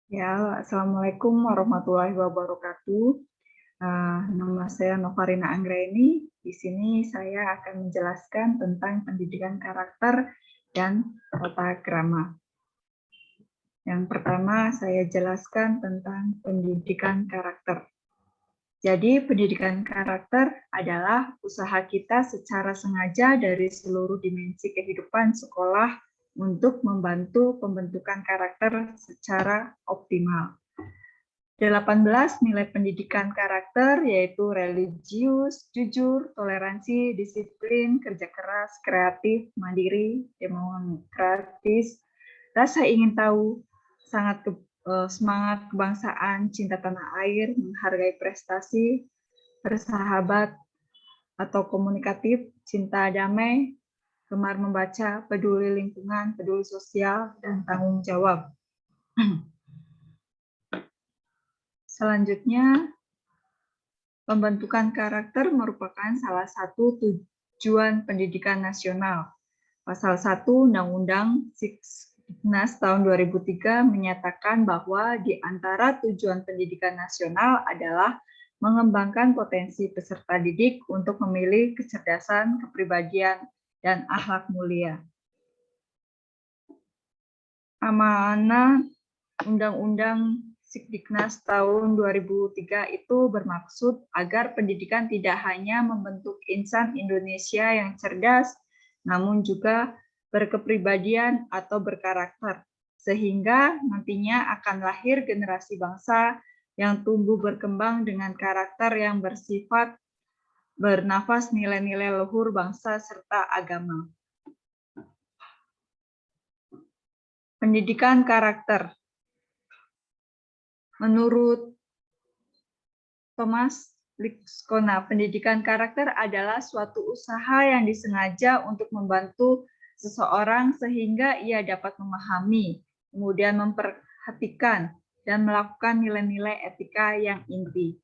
Ya, Assalamualaikum warahmatullahi wabarakatuh. Nama saya Novarina Anggraini. Di sini saya akan menjelaskan tentang pendidikan karakter dan tata krama. Yang pertama, saya jelaskan tentang pendidikan karakter. Jadi, pendidikan karakter adalah usaha kita secara sengaja dari seluruh dimensi kehidupan sekolah untuk membantu pembentukan karakter secara optimal. 18 nilai pendidikan karakter yaitu religius, jujur, toleransi, disiplin, kerja keras, kreatif, mandiri, demokratis, rasa ingin tahu, semangat kebangsaan, cinta tanah air, menghargai prestasi, bersahabat atau komunikatif, cinta damai, gemar membaca, peduli lingkungan, peduli sosial, dan tanggung jawab. Selanjutnya, pembentukan karakter merupakan salah satu tujuan pendidikan nasional. Pasal 1 Undang-Undang Siknas tahun 2003 menyatakan bahwa di antara tujuan pendidikan nasional adalah mengembangkan potensi peserta didik untuk memilih kecerdasan, kepribadian, dan akhlak mulia. Amanah Undang-Undang Sikdiknas tahun 2003 itu bermaksud agar pendidikan tidak hanya membentuk insan Indonesia yang cerdas, namun juga berkepribadian atau berkarakter, sehingga nantinya akan lahir generasi bangsa yang tumbuh berkembang dengan karakter yang bersifat bernafas nilai-nilai luhur bangsa serta agama. Pendidikan karakter. Menurut Thomas Liskona, pendidikan karakter adalah suatu usaha yang disengaja untuk membantu seseorang sehingga ia dapat memahami, kemudian memperhatikan, dan melakukan nilai-nilai etika yang inti.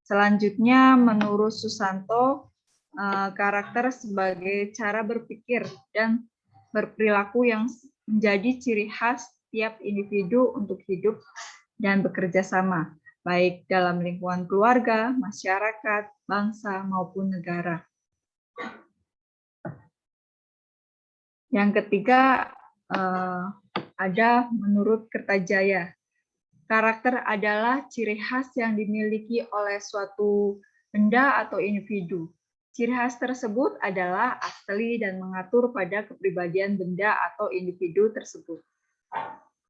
Selanjutnya, menurut Susanto, karakter sebagai cara berpikir dan berperilaku yang menjadi ciri khas tiap individu untuk hidup dan bekerja sama, baik dalam lingkungan keluarga, masyarakat, bangsa, maupun negara. Yang ketiga, ada menurut Kertajaya. Karakter adalah ciri khas yang dimiliki oleh suatu benda atau individu. Ciri khas tersebut adalah asli dan mengatur pada kepribadian benda atau individu tersebut,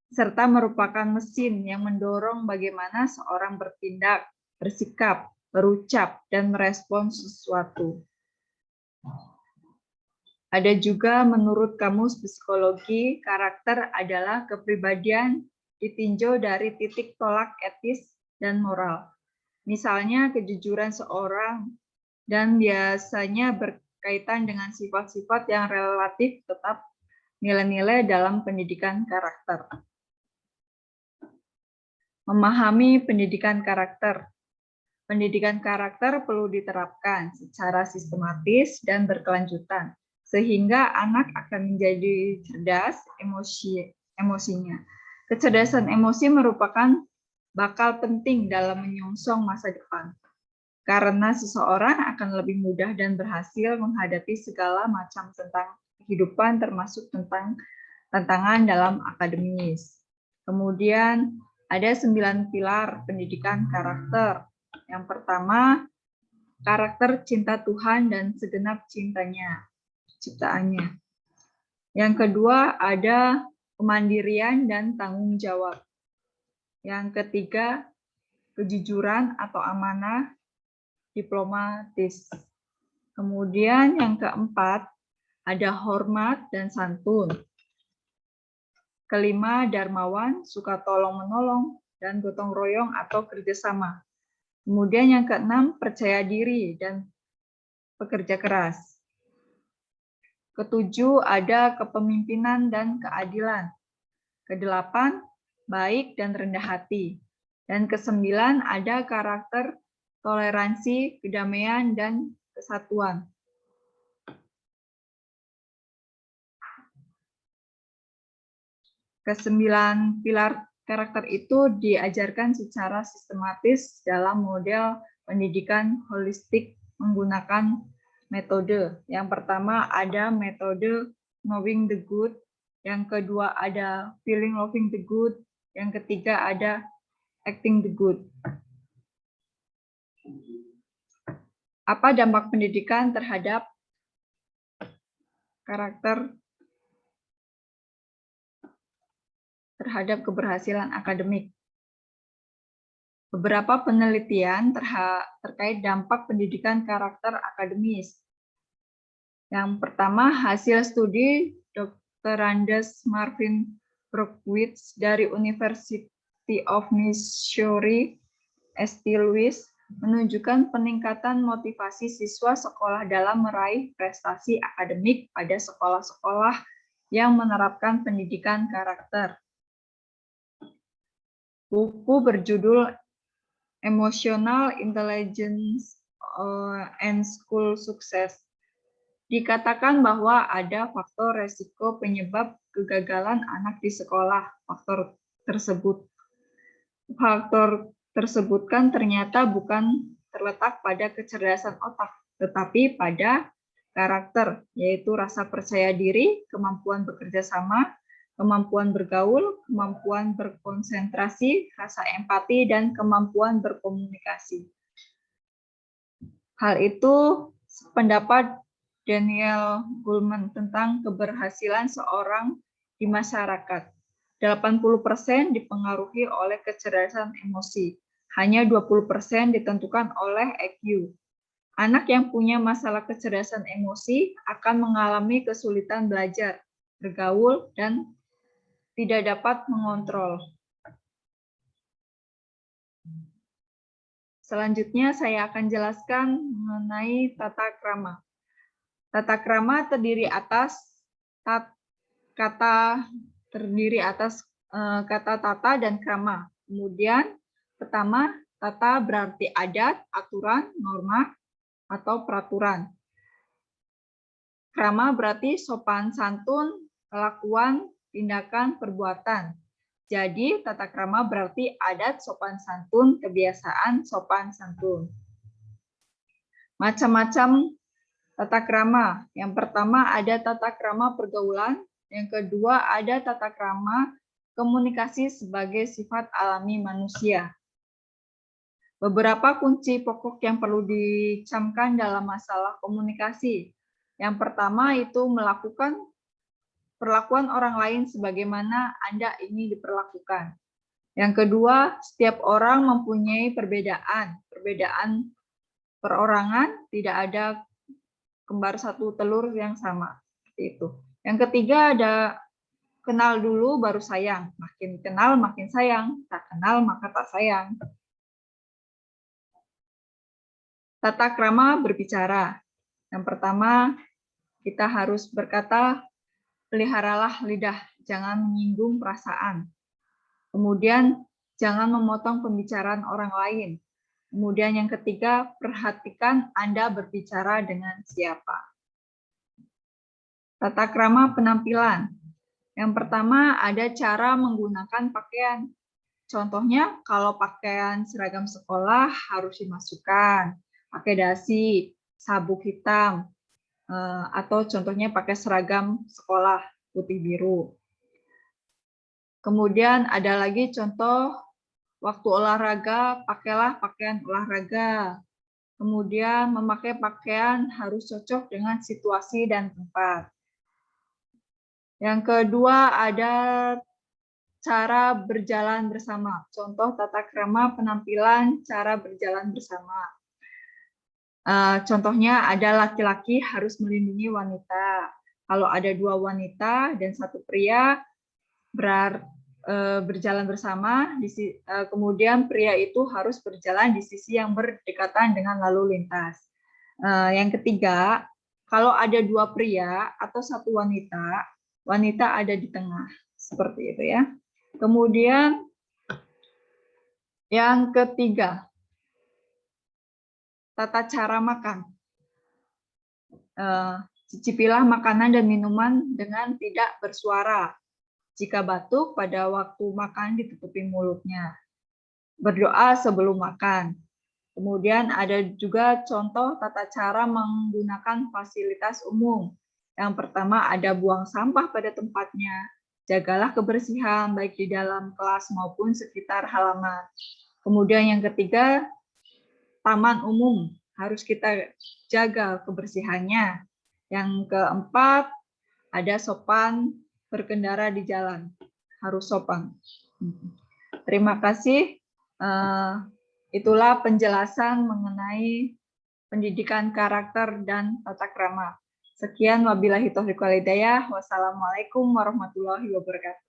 serta merupakan mesin yang mendorong bagaimana seorang bertindak, bersikap, berucap, dan merespons sesuatu. Ada juga menurut Kamus Psikologi, karakter adalah kepribadian ditinjau dari titik tolak etis dan moral. Misalnya kejujuran seorang dan biasanya berkaitan dengan sifat-sifat yang relatif tetap nilai-nilai dalam pendidikan karakter. Memahami pendidikan karakter. Pendidikan karakter perlu diterapkan secara sistematis dan berkelanjutan, sehingga anak akan menjadi cerdas emosinya. Kecerdasan emosi merupakan bakal penting dalam menyongsong masa depan, karena seseorang akan lebih mudah dan berhasil menghadapi segala macam tentang kehidupan, termasuk tentang tantangan dalam akademis. Kemudian ada 9 pilar pendidikan karakter. Yang pertama, karakter cinta Tuhan dan segenap ciptaannya. Yang kedua, ada kemandirian dan tanggung jawab. Yang ketiga, kejujuran atau amanah diplomatis. Kemudian yang keempat, ada hormat dan santun. Kelima, dermawan, suka tolong-menolong, dan gotong royong atau kerjasama. Kemudian yang keenam, percaya diri dan pekerja keras. Ketujuh, ada kepemimpinan dan keadilan. Kedelapan, baik dan rendah hati. Dan kesembilan, ada karakter toleransi, kedamaian, dan kesatuan. Kesembilan pilar karakter itu diajarkan secara sistematis dalam model pendidikan holistik menggunakan metode. Yang pertama ada metode knowing the good, yang kedua ada feeling loving the good, yang ketiga ada acting the good. Apa dampak pendidikan terhadap karakter terhadap keberhasilan akademik? Beberapa penelitian terkait dampak pendidikan karakter akademis. Yang pertama, hasil studi Dr. Anders Marvin Brockwitz dari University of Missouri, St. Louis, menunjukkan peningkatan motivasi siswa sekolah dalam meraih prestasi akademik pada sekolah-sekolah yang menerapkan pendidikan karakter. Buku berjudul Emotional Intelligence and School Success dikatakan bahwa ada faktor resiko penyebab kegagalan anak di sekolah. Faktor tersebut kan ternyata bukan terletak pada kecerdasan otak, tetapi pada karakter, yaitu rasa percaya diri, kemampuan bekerja sama, kemampuan bergaul, kemampuan berkonsentrasi, rasa empati, dan kemampuan berkomunikasi. Hal itu pendapat Daniel Goleman tentang keberhasilan seorang di masyarakat. 80% dipengaruhi oleh kecerdasan emosi, hanya 20% ditentukan oleh EQ. Anak yang punya masalah kecerdasan emosi akan mengalami kesulitan belajar, bergaul, dan tidak dapat mengontrol. Selanjutnya saya akan jelaskan mengenai tata krama. Tata krama terdiri atas kata tata dan krama. Kemudian pertama, tata berarti adat, aturan, norma, atau peraturan. Krama berarti sopan santun, kelakuan, tindakan, perbuatan. Jadi tata krama berarti adat, sopan santun, kebiasaan, sopan santun. Macam-macam tata krama. Yang pertama ada tata krama pergaulan, yang kedua ada tata krama komunikasi sebagai sifat alami manusia. Beberapa kunci pokok yang perlu dicamkan dalam masalah komunikasi. Yang pertama itu melakukan perlakuan orang lain sebagaimana Anda ingin diperlakukan. Yang kedua, setiap orang mempunyai perbedaan perorangan, tidak ada kembar satu telur yang sama. Itu. Yang ketiga ada kenal dulu baru sayang. Makin kenal makin sayang, tak kenal maka tak sayang. Tata krama berbicara. Yang pertama, kita harus berkata, peliharalah lidah, jangan menyinggung perasaan. Kemudian, jangan memotong pembicaraan orang lain. Kemudian yang ketiga, perhatikan Anda berbicara dengan siapa. Tata krama penampilan. Yang pertama, ada cara menggunakan pakaian. Contohnya, kalau pakaian seragam sekolah harus dimasukkan. Pakai dasi, sabuk hitam, atau contohnya pakai seragam sekolah putih biru. Kemudian ada lagi contoh waktu olahraga, pakailah pakaian olahraga. Kemudian memakai pakaian harus cocok dengan situasi dan tempat. Yang kedua ada cara berjalan bersama. Contoh tata krama penampilan cara berjalan bersama. Contohnya ada laki-laki harus melindungi wanita. Kalau ada dua wanita dan satu pria berjalan bersama, kemudian pria itu harus berjalan di sisi yang berdekatan dengan lalu lintas. Yang ketiga, kalau ada dua pria atau satu wanita, wanita ada di tengah. Seperti itu ya. Kemudian yang ketiga, tata cara makan. Cicipilah makanan dan minuman dengan tidak bersuara. Jika batuk, pada waktu makan ditutupi mulutnya. Berdoa sebelum makan. Kemudian ada juga contoh tata cara menggunakan fasilitas umum. Yang pertama ada buang sampah pada tempatnya. Jagalah kebersihan baik di dalam kelas maupun sekitar halaman. Kemudian yang ketiga, taman umum harus kita jaga kebersihannya. Yang keempat, ada sopan berkendara di jalan, harus sopan. Terima kasih. Itulah penjelasan mengenai pendidikan karakter dan tata krama. Sekian, wabillahi taufiq wal hidayah. Wassalamualaikum warahmatullahi wabarakatuh.